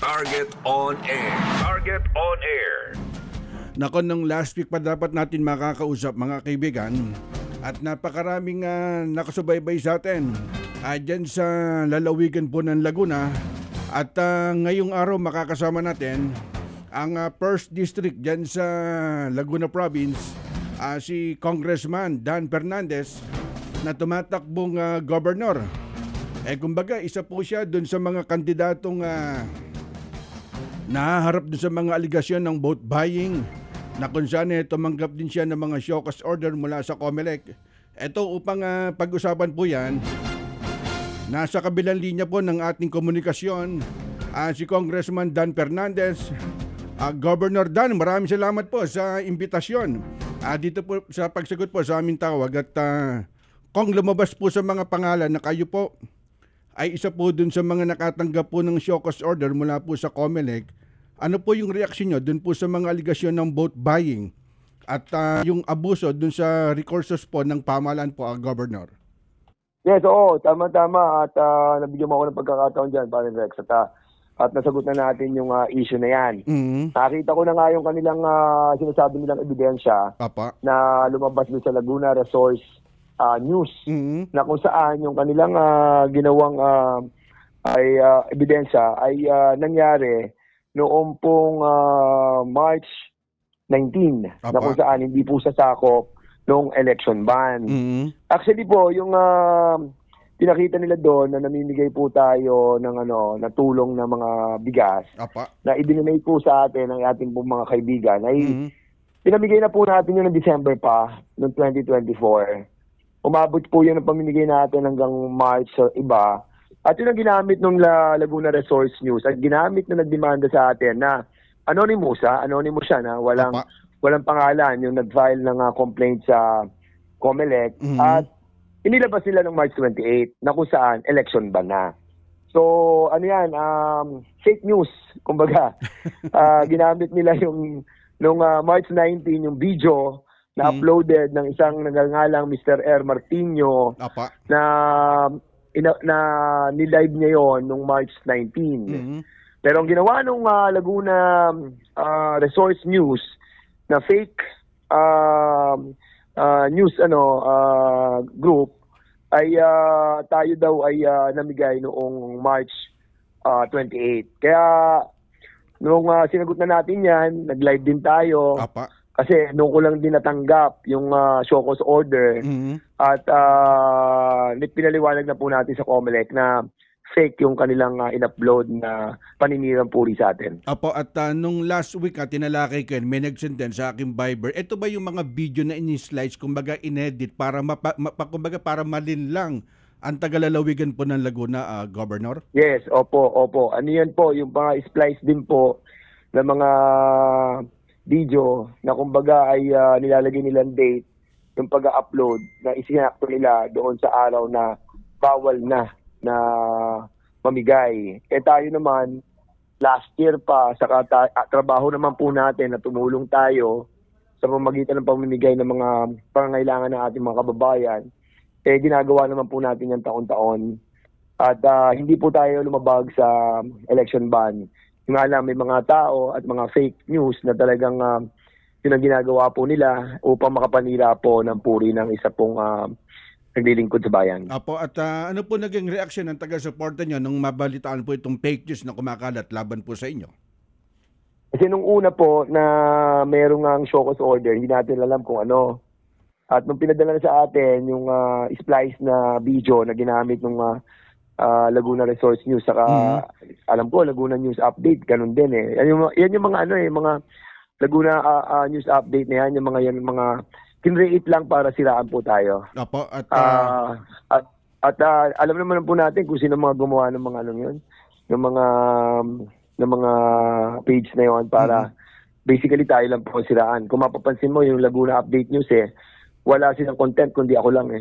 Target on Air. Target on Air. Nako, nung last week pa dapat natin makakausap mga kaibigan at napakaraming nakasubaybay sa atin dyan sa lalawigan po ng Laguna at ngayong araw makakasama natin ang 1st District dyan sa Laguna Province, si Congressman Dan Fernandez na tumatakbong governor. Kumbaga isa po siya dun sa mga kandidatong nahaharap dun sa mga aligasyon ng vote buying na kung saan tumanggap din siya ng mga show cause order mula sa COMELEC. Ito upang pag-usapan po yan, nasa kabilang linya po ng ating komunikasyon si Congressman Dan Fernandez. Governor Dan, maraming salamat po sa imbitasyon dito po sa pagsagot po sa aming tawag at kung lumabas po sa mga pangalan na kayo po ay isa po dun sa mga nakatanggap po ng show cause order mula po sa COMELEC. Ano po yung reaksyon nyo dun po sa mga aligasyon ng vote buying at yung abuso dun sa recursos po ng pamahalaan po, Governor? Yes, oo, tama-tama at nabigyan mo ako ng pagkakataon dyan, Parin Rex, at nasagot na natin yung issue na yan. Mm-hmm. Nakita ko na nga yung kanilang sinasabi nilang ebidensya na lumabas doon sa Laguna Resource News, na kung saan yung kanilang ginawang ebidensya ay nangyari noong pong March 19, na kung saan hindi po sasakop noong election ban. Actually po, yung pinakita nila doon na namimigay po tayo ng na tulong ng mga bigas na idinonate po sa atin ng ating pong mga kaibigan ay pinamigay na po natin yun ng December pa noong 2024. Umabot po yun ang pamimigay natin hanggang March sa iba. At yun ang ginamit ng Laguna Resource News at ginamit na nagdemanda sa atin na anonymous siya na walang pangalan yung nag-file ng complaint sa COMELEC at inilabas nila ng March 28 na kung saan election ban na. So fake news kumbaga. Ginamit nila yung nung March 19 yung video na uploaded ng isang nagngangalang Mr. R. Martino na nilive niya yon nung March 19. Pero ang ginawa nung Laguna Resource News na fake news group ay tayo daw ay namigay noong March 28. Kaya nung sinagot na natin yan, nag-live din tayo. Kasi noong ko lang din natanggap yung show cause order at pinaliwanag na po natin sa COMELEC na fake yung kanilang in-upload na paninirang puri sa atin. At nung last week tinalakay ko yun, may nag-send din sa aking Viber. Ito ba yung mga video na in-slice, kumbaga in-edit para kumbaga para malinlang ang tagalalawigan po ng Laguna, Governor? Yes, opo. Ano yan po, yung mga splice din po ng mga video na kumbaga ay nilalagay nilang date yung pag-upload na isinakto nila doon sa araw na bawal na mamigay. Tayo naman, last year pa, sa trabaho naman po natin na tumulong tayo sa pamamagitan ng pamimigay ng mga pangangailangan ng ating mga kababayan, ginagawa naman po natin yan taon-taon. At hindi po tayo lumabag sa election ban. Yung alam, may mga tao at mga fake news na talagang yun ang ginagawa po nila upang makapanira po ng puri ng isa pong naglilingkod sa bayan. At ano po naging reaksyon ng taga-suporta nyo nung mabalitaan po itong fake news na kumakalat laban po sa inyo? Kasi nung una po na merong ang show cause order, hindi natin alam kung ano. At nung pinadala na sa atin yung splice na video na ginamit ng Laguna Resource News, saka alam ko Laguna News Update, ganun din yan yung mga mga Laguna News Update na yan, yung mga kinreate lang para siraan po tayo. At alam naman po natin kung sino mga gumawa ng mga yun, ng mga page na yon para basically tayo lang po siraan. Kung mapapansin mo yung Laguna Update News wala silang content kundi ako lang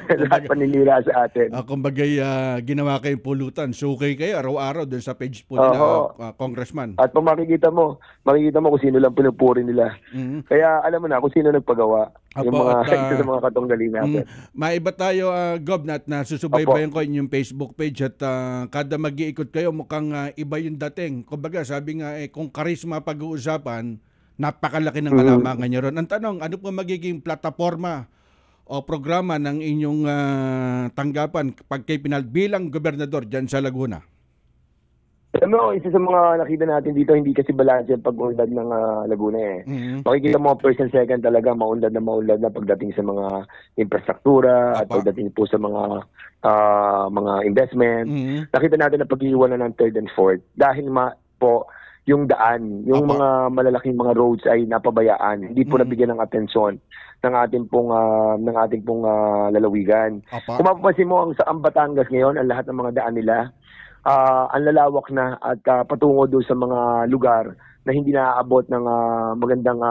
Lahat paninira sa atin. Kumbaga, ginawa kayong pulutan. Sukay kayo araw-araw doon sa page po nila, Congressman. At kung makikita mo kung sino lang pinupuri nila. Kaya alam mo na kung sino nagpagawa. Yung mga isa sa mga katunggali natin. Maiba tayo, Gob, at nasusubaybayan ko yung Facebook page at kada mag-iikot kayo mukhang iba yung dating. Kumbaga, sabi nga, kung karisma pag-uusapan, napakalaki ng kalamangan nyo ron. Ang tanong, ano po magiging plataforma o programa ng inyong tanggapan pag kayo bilang gobernador dyan sa Laguna? Alam mo, isa sa mga nakita natin dito, hindi kasi balance yung pag-unlad ng Laguna eh. Makikita mo first and second talaga, maunlad na pagdating sa mga infrastruktura at pagdating po sa mga investment. Nakita natin na pag-iwanan ng third and fourth dahil po yung daan, yung mga malalaking mga roads ay napabayaan, hindi po nabigyan ng atensyon ng ating pong lalawigan. Kung mapapansin mo ang Batangas ngayon, ang lahat ng mga daan nila ang lalawak na at patungo doon sa mga lugar na hindi naaabot ng magandang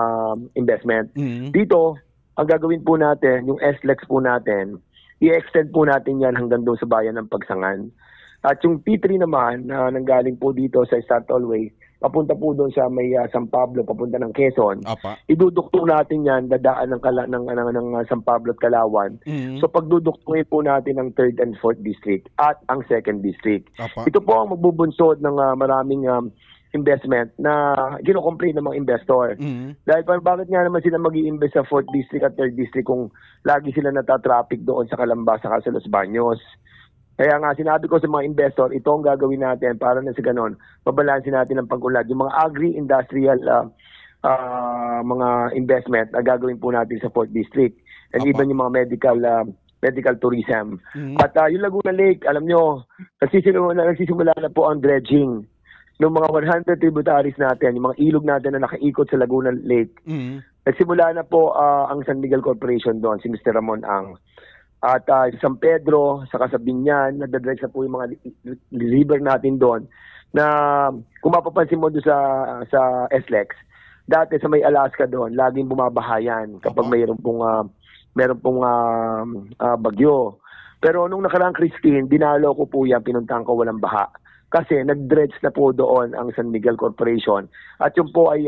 investment. Dito, ang gagawin po natin, yung SLEX po natin, i-extend po natin yan hanggang doon sa bayan ng Pagsangan. At yung T3 naman, na nanggaling po dito sa Star Tollway, papunta po doon sa may San Pablo, papunta ng Quezon. Iduduktong natin yan, dadaan ng San Pablo at Calauan. So pagduduktungin po natin ang 3rd and 4th district at ang 2nd district. Ito po ang magbubunsod ng maraming investment na gino-complain ng mga investor. Dahil bakit nga naman sila mag-i-invest sa 4th district at 3rd district kung lagi sila natatraffic doon sa Calamba sa Los Baños? Kaya nga sinabi ko sa mga investor, ito ang gagawin natin para na sa ganon, mabalansin natin ang pag-unlad. Yung mga agri-industrial mga investment na gagawin po natin sa 4th District and even yung mga medical tourism. At yung Laguna Lake, alam nyo, nagsisimula na po ang dredging ng mga 100 tributaries natin, yung mga ilog natin na nakaikot sa Laguna Lake. Nagsimula na po ang San Miguel Corporation doon, si Mr. Ramon Ang. At San Pedro, sa Casabinyan, nadadrive na po yung mga river natin doon na kung mapapansin mo doon sa SLEX, dati sa may Alaska doon, laging bumabahayan kapag mayroon pong bagyo. Pero nung nakaraang Christine, dinalo ko po yan, pinuntahan ko walang baha. Kasi nag-dredge na po doon ang San Miguel Corporation. At yun po ay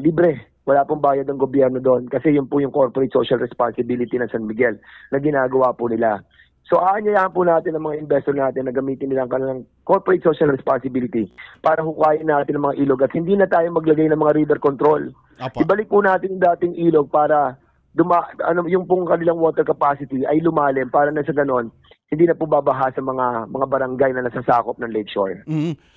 libre. Wala pong bayad ng gobyerno doon kasi yun po yung corporate social responsibility ng San Miguel na ginagawa po nila. So aanyayahan po natin ang mga investor natin na gamitin nila ang kanilang corporate social responsibility para hukayin natin ang mga ilog at hindi na tayo maglagay ng mga river control. Ibalik po natin yung dating ilog para yung pong kanilang water capacity ay lumalim para na sa ganon hindi na po babaha sa mga barangay na nasasakop ng lakeshore.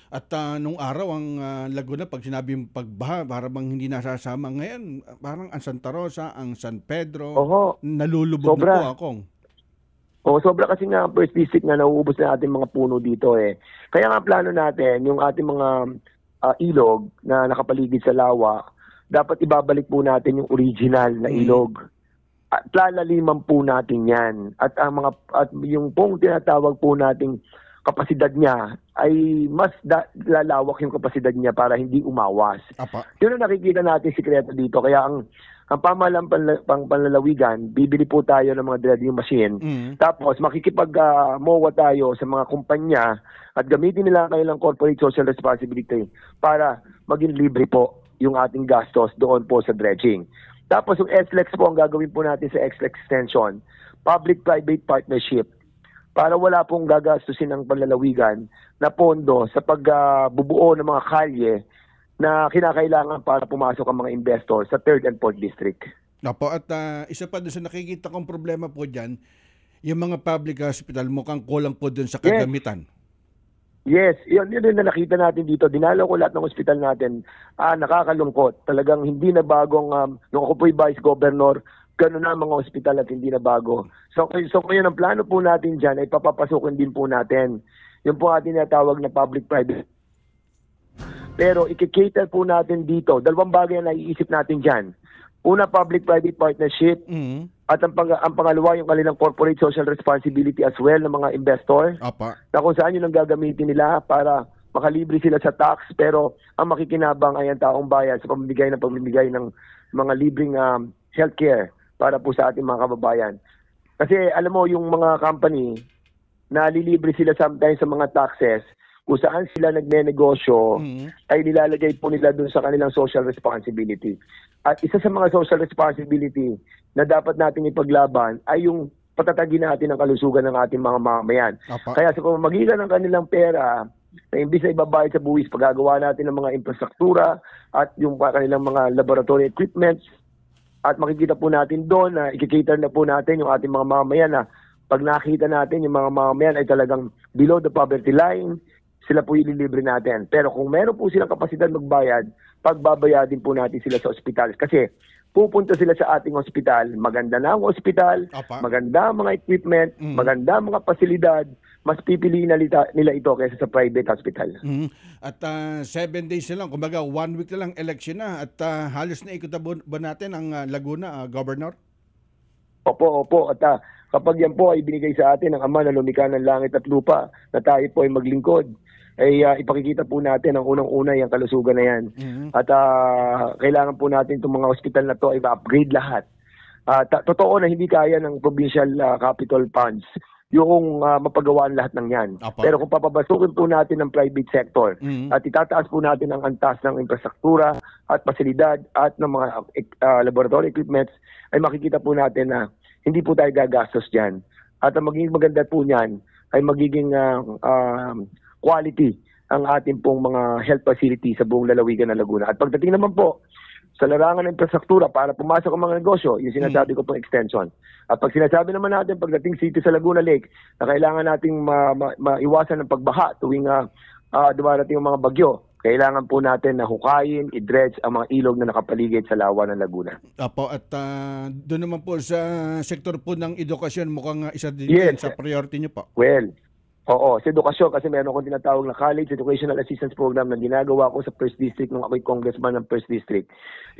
At nung araw, ang Laguna, pag sinabing pagbaha, parang hindi nasasama. Ngayon, parang ang Santa Rosa, ang San Pedro, nalulubog sobra na po akong. Sobra kasi nga first district na nauubos na ating mga puno dito eh. Kaya nga plano natin, yung ating mga ilog na nakapaligid sa lawa, dapat ibabalik po natin yung original na ilog. At lalaliman po natin yan. At yung pong tinatawag po nating kapasidad niya ay mas lalawak yung kapasidad niya para hindi umawas. Yun ang nakikita natin sikreto dito. Kaya ang pamahalang panlalawigan, bibili po tayo ng mga dredging machine. Tapos makikipag-MOA tayo sa mga kumpanya at gamitin nila ang kanilang corporate social responsibility para maging libre po yung ating gastos doon po sa dredging. Tapos yung SLEX po, ang gagawin po natin sa SLEX extension, public-private partnership, para wala pong gagastusin ng panlalawigan na pondo sa pagbubuo ng mga kalye na kinakailangan para pumasok ang mga investor sa 3rd and 4th District. At isa pa doon sa nakikita kong problema po dyan, yung mga public hospital mukhang kulang po doon sa kagamitan. Yes, yun na nakita natin dito. Dinalaw ko lahat ng ospital natin. Nakakalungkot. Talagang hindi na bagong, nung ako po'y Vice Governor, gano'n na mga ospital at hindi na bago. So ngayon, ang plano po natin dyan ay papapasukin din po natin. Yung po ating natawag na public-private. Pero i-cater po natin dito. Dalawang bagay na naiisip natin dyan. Una, public-private partnership. At ang pangalawa, yung kanilang corporate social responsibility as well ng mga investor. Na kung saan yun ang gagamitin nila para makalibre sila sa tax. Pero ang makikinabang ay ang taong bayan sa pamimigay ng mga libreng healthcare para po sa ating mga kababayan. Kasi alam mo, yung mga company, nalilibre sila sometimes sa mga taxes, kung saan sila nagne-negosyo, ay nilalagay po nila dun sa kanilang social responsibility. At isa sa mga social responsibility na dapat natin ipaglaban ay yung patatagin natin ang kalusugan ng ating mga mamamayan. Kaya sa pamamagitan ng kanilang pera, na imbis na ibabayad sa buwis, paggagawa natin ng mga infrastruktura at yung kanilang mga laboratory equipments, at makikita po natin doon na ikikater na po natin yung ating mga mamamayan na pag nakita natin yung mga mamamayan ay talagang below the poverty line, sila po ililibre natin. Pero kung meron po silang kapasidad magbayad, pagbabayadin po natin sila sa ospital. Kasi pupunta sila sa ating ospital, maganda na ang ospital, maganda ang mga equipment, maganda ang mga pasilidad, mas pipiliin nila ito kaysa sa private hospital. At 7 days na lang, kumbaga 1 week na lang election na at halos na ikot ba natin ang Laguna, Governor? Opo. At kapag yan po ay binigay sa atin ng Ama na lumikha ng langit at lupa na tayo po ay maglingkod, ay ipakikita po natin ang unang-una yung kalusugan na yan. At kailangan po natin itong mga hospital na to ay ma-upgrade lahat. Totoo na hindi kaya ng provincial capital funds yung mapagawaan lahat ng yan. Pero kung papabasukin po natin ng private sector at itataas po natin ang antas ng infrastruktura at pasilidad at ng mga laboratory equipments, ay makikita po natin na hindi po tayo gagastos dyan. At ang magiging maganda po niyan ay magiging quality ang ating pong mga health facility sa buong lalawigan ng Laguna. At pagdating naman po sa larangan ng infrastruktura para pumasok ang mga negosyo, yung sinasabi ko pong extension. At pag sinasabi naman natin pagdating city sa Laguna Lake na kailangan nating maiwasan ng pagbaha tuwing dumarating yung mga bagyo, kailangan po natin na hukayin, i-dredge ang mga ilog na nakapaligid sa lawa ng Laguna. Apo, at doon naman po sa sektor po ng edukasyon, mukhang isa din sa priority nyo po. Well, oo, sa edukasyon kasi meron akong tinatawag na College Educational Assistance Program na ginagawa ko sa 1st District nung ako'y congressman ng 1st District.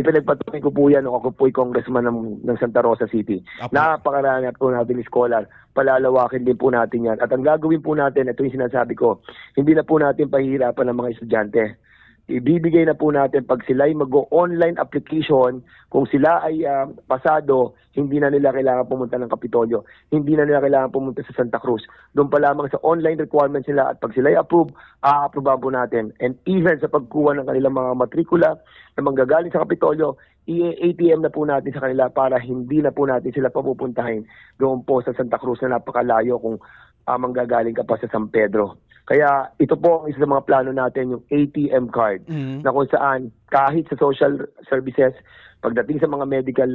Ipinagpatuloy ko po yan nung ako po'y congressman ng Santa Rosa City. Napakarami po natin scholar, palalawakin din po natin yan. At ang gagawin po natin, ito yung sinasabi ko, hindi na po natin pahihirapan ng mga estudyante. Ibibigay na po natin pag sila ay mag-online application, kung sila ay pasado, hindi na nila kailangan pumunta ng Kapitolyo, hindi na nila kailangan pumunta sa Santa Cruz. Doon pa lamang sa online requirements nila at pag sila ay approve, a-approvean po natin. And even sa pagkuha ng kanilang mga matrikula na manggagaling sa Kapitolyo, ATM na po natin sa kanila para hindi na po natin sila papupuntahin doon po sa Santa Cruz na napakalayo kung manggagaling ka pa sa San Pedro. Kaya ito po ang isa sa mga plano natin, yung ATM card, na kung saan kahit sa social services, pagdating sa mga medical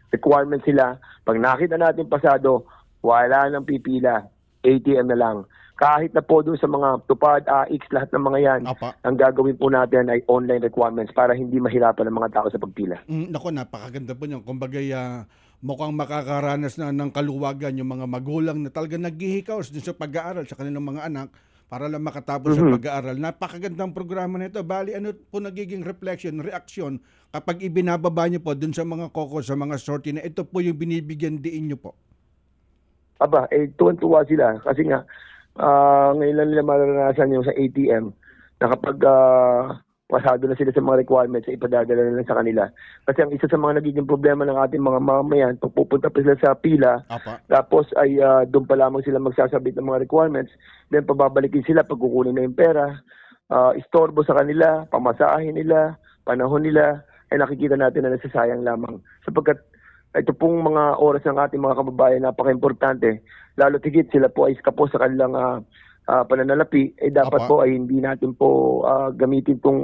requirements sila, pag nakita natin pasado, wala nang pipila, ATM na lang. Kahit na po doon sa mga tupad, AX, lahat ng mga yan, ang gagawin po natin ay online requirements para hindi mahirapan ang mga tao sa pagpila. Naku, napakaganda po niyan. Kumbaga, mukhang makakaranas na ng kaluwagan yung mga magulang na talagang naghihikaos doon sa pag-aaral sa kanilang mga anak para lang makatapos sa pag-aaral. Napakagandang programa nito. Bali, ano po nagiging reaksyon kapag ibinababa niyo po dun sa mga koko, sa mga sorty na ito po yung binibigyan diin niyo po? Aba, tuwan-tuwa sila. Kasi nga, ngayon lang nila maranasan yung sa ATM na kapag pasado na sila sa mga requirements, ipadadala na lang sa kanila. Kasi ang isa sa mga nagiging problema ng ating mga mamamayan, pag pupunta pa sila sa pila, tapos ay doon pa lamang sila magsasabit ng mga requirements, then pababalikin sila pag kukunin na yung pera, istorbo sa kanila, pamasahin nila, panahon nila, ay nakikita natin na nasasayang lamang. Sapagkat ito pong mga oras ng ating mga kababayan, napaka-importante, lalo tigit sila po ay kapos sa kanilang pananalapi, dapat po ay hindi natin po gamitin tong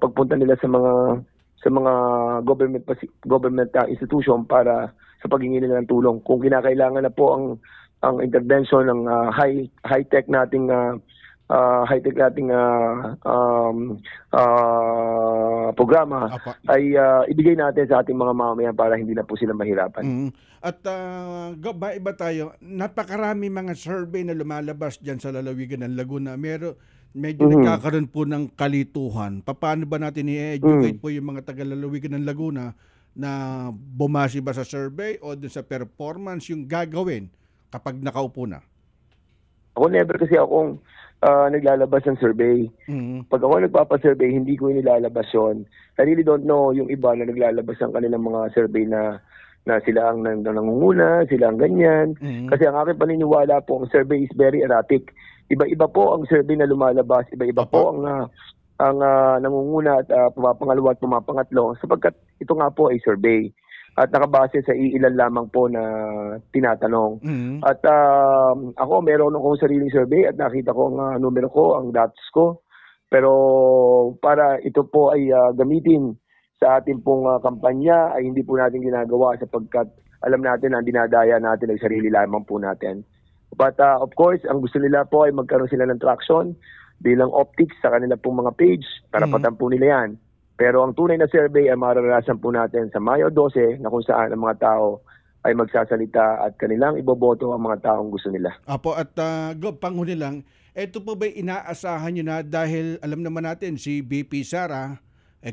pagpunta nila sa mga government institution para sa paghingi nila ng tulong. Kung kinakailangan na po ang intervention ng high-tech nating programa ay ibigay natin sa ating mga mamamayan para hindi na po sila mahirapan. At iba tayo, napakarami mga survey na lumalabas dyan sa lalawigan ng Laguna. Medyo nagkakaroon po ng kalituhan. Paano ba natin i-educate po yung mga taga-lalawigan ng Laguna na bumasi ba sa survey o sa performance yung gagawin kapag nakaupo na? Ako never kasi akong naglalabas ng survey. Pag ako nagpapasurvey, hindi ko inilalabas yun. I really don't know yung iba na naglalabas ng kanilang mga survey na na sila ang nangunguna, sila ang ganyan. Kasi ang aking paniniwala po, ang survey is very erratic. Iba-iba po ang survey na lumalabas, iba-iba po ang nangunguna at pumapangalawa at pumapangatlo sapagkat ito nga po ay survey at nakabase sa iilan lamang po na tinatanong. At ako meron akong sariling survey at nakita ko ang numero ko, ang datos ko. Pero para ito po ay gamitin sa ating pong kampanya ay hindi po natin ginagawa sapagkat alam natin na dinadaya natin ay sarili lamang po natin. But of course, ang gusto nila po ay magkaroon sila ng traction bilang optics sa kanila pong mga page. Karapatan po nila yan. Pero ang tunay na survey ay mararanasan po natin sa Mayo 12 na kung saan ang mga tao ay magsasalita at kanilang iboboto ang mga taong gusto nila. Apo, at panghuli lang, ito po ba inaasahan nyo na dahil alam naman natin si BP Sara,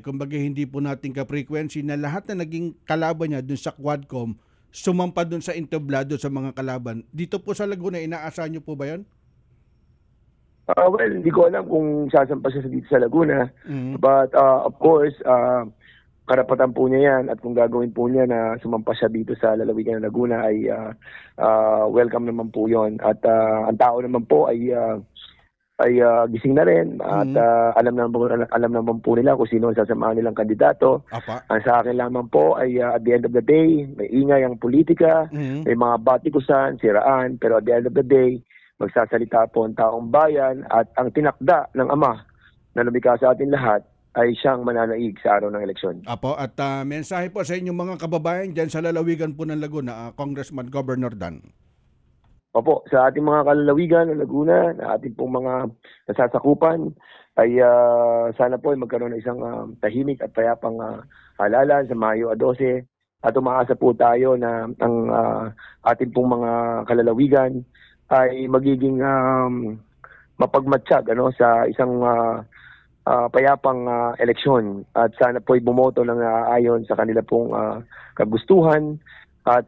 kumbaga hindi po natin ka-frequency na lahat na naging kalaban niya dun sa Quadcom, sumampa dun sa entablado sa mga kalaban. Dito po sa Laguna, inaasahan nyo po ba yan? Well, hindi ko alam kung sasampa siya dito sa Laguna. But of course, karapatan po niya yan at kung gagawin po niya na sumampa siya dito sa lalawigan ng Laguna ay welcome naman po yon. At ang tao naman po ay gising na rin at alam naman po nila kung sino ang sasamahan nilang kandidato. Ang sa akin lamang po ay at the end of the day, may ingay ang politika, may mga batikusan, siraan, pero at the end of the day, magsasalita po ang taong bayan at ang tinakda ng Ama na lumikha sa atin lahat ay siyang mananaig sa araw ng eleksyon. Apo, at mensahe po sa inyong mga kababayan dyan sa lalawigan po ng Laguna, Congressman Governor Dan. Opo, sa ating mga kalalawigan ng Laguna, na ating pong mga nasasakupan, ay sana po ay magkaroon ng isang tahimik at payapang halalan sa Mayo 12 at umaasa po tayo na ang ating pong mga kalalawigan ay magiging mapagmatsyag sa isang payapang eleksyon at sana po ay bumoto ng ayon sa kanila pong kagustuhan at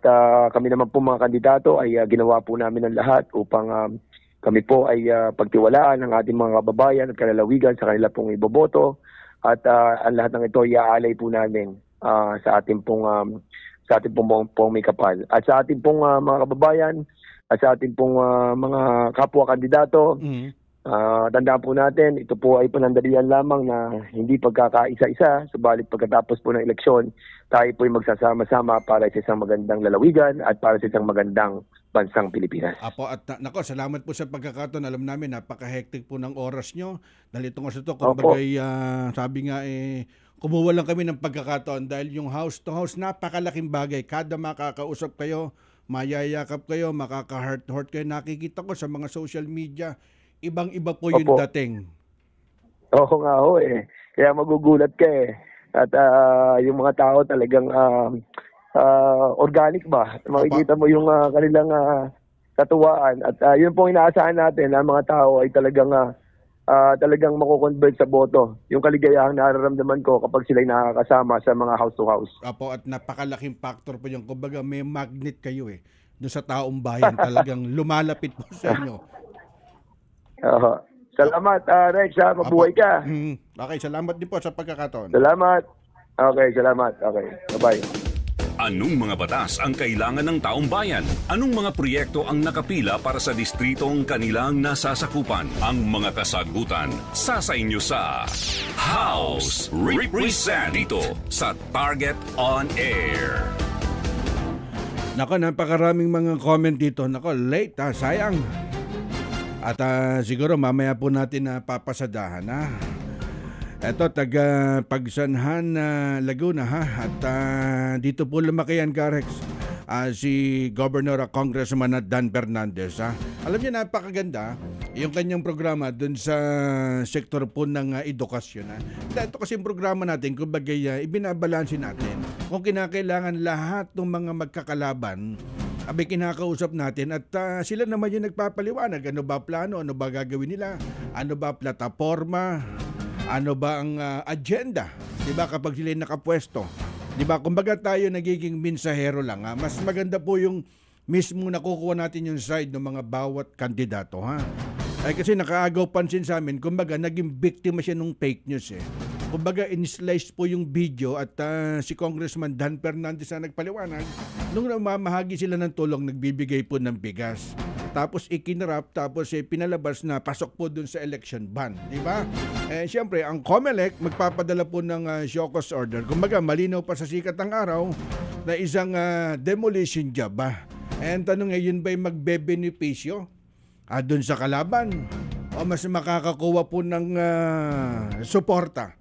kami naman po mga kandidato ay ginawa po namin ang lahat upang kami po ay pagtiwalaan ng ating mga kababayan at kalalawigan sa kanila pong iboboto at ang lahat ng ito iaalay po namin sa ating pong may kapal. At sa ating pong mga kababayan at sa ating pong mga kapwa kandidato, tandaan po natin, ito po ay panandalian lamang na hindi pagkakaisa-isa, subalit pagkatapos po ng eleksyon, tayo po ay magsasama-sama para sa isang magandang lalawigan at para sa isang magandang bansang Pilipinas. Apo, at salamat po sa pagkakataon. Alam namin, napaka-hectic po ng oras nyo. Dahil itong oras ito, kumbagay, sabi nga kumuha lang kami ng pagkakataon dahil yung house to house, napakalaking bagay. Kada makakausap kayo, mayayakap kayo, makaka-heart-heart kayo. Nakikita ko sa mga social media, ibang-iba po yung dating. Oo nga ho eh. Kaya magugulat ka eh. At yung mga tao talagang organic ba? Makikita mo yung kanilang katuwaan. At yun po inaasahan natin na mga tao ay talagang mako-convert sa boto. Yung kaligayahan nararamdaman ko kapag sila'y nakakasama sa mga house to house. Apo, at napakalaking factor po yung kumbaga may magnet kayo eh. Doon sa taong bayan talagang lumalapit po sa inyo. Salamat, Rex. Mabuhay ka. Okay, salamat din po sa pagkakataon. Salamat. Okay, salamat. Okay, bye-bye. Anong mga batas ang kailangan ng taong bayan? Anong mga proyekto ang nakapila para sa distritong kanilang nasasakupan? Ang mga kasagutan sa inyo sa House Represent dito sa Target on Air. Nako, napakaraming mga comment dito. Nako, late sayang. At siguro mamaya po natin na papasadahan Ito, taga Pagsanhan, Laguna At dito po lumakihan, Karex, si Governor Congressman Dan Fernandez Alam niyo, napakaganda yung kanyang programa dun sa sektor po ng edukasyon Ito kasi yung programa natin, kumbaga ibinabalansin natin kung kinakailangan lahat ng mga magkakalaban abay kinakausap natin at sila naman yung nagpapaliwanag. Ano ba plano? Ano ba gagawin nila? Ano ba plataforma? Ano ba ang agenda? Diba kapag sila nakapwesto? Diba kumbaga tayo nagiging mensahero lang Mas maganda po yung mismo nakukuha natin yung side ng mga bawat kandidato Ay kasi nakaagaw pansin sa amin, kumbaga naging biktima siya ng fake news kumbaga in-slice po yung video at si Congressman Dan Fernandez na nagpaliwanag nung namamahagi sila ng tulong, nagbibigay po ng bigas. Tapos ikinarap, tapos pinalabas na pasok po dun sa election ban, di ba? Siyempre, ang COMELEC magpapadala po ng show cause order. Kumbaga, malinaw pa sa sikat ng araw na isang demolition job ba? And tanong ngayon ba'y magbe-benepisyo dun sa kalaban? O mas makakakuha po ng suporta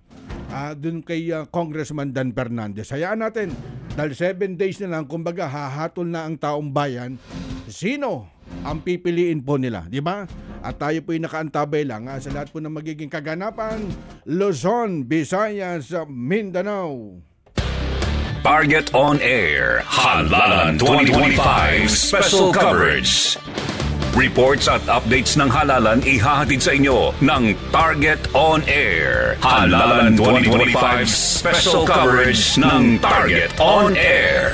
dun kay Congressman Dan Fernandez? Hayaan natin, dahil 7 days na lang, kumbaga hahatol na ang taong bayan, sino ang pipiliin po nila, di ba? At tayo po ay nakaantabay lang sa lahat po ng magiging kaganapan, Luzon, Visayas, Mindanao. Target on Air, Halalan 2025 Special Coverage. Reports at updates ng halalan ihahatid sa inyo ng Target on Air. Halalan 2025 Special Coverage ng Target on Air.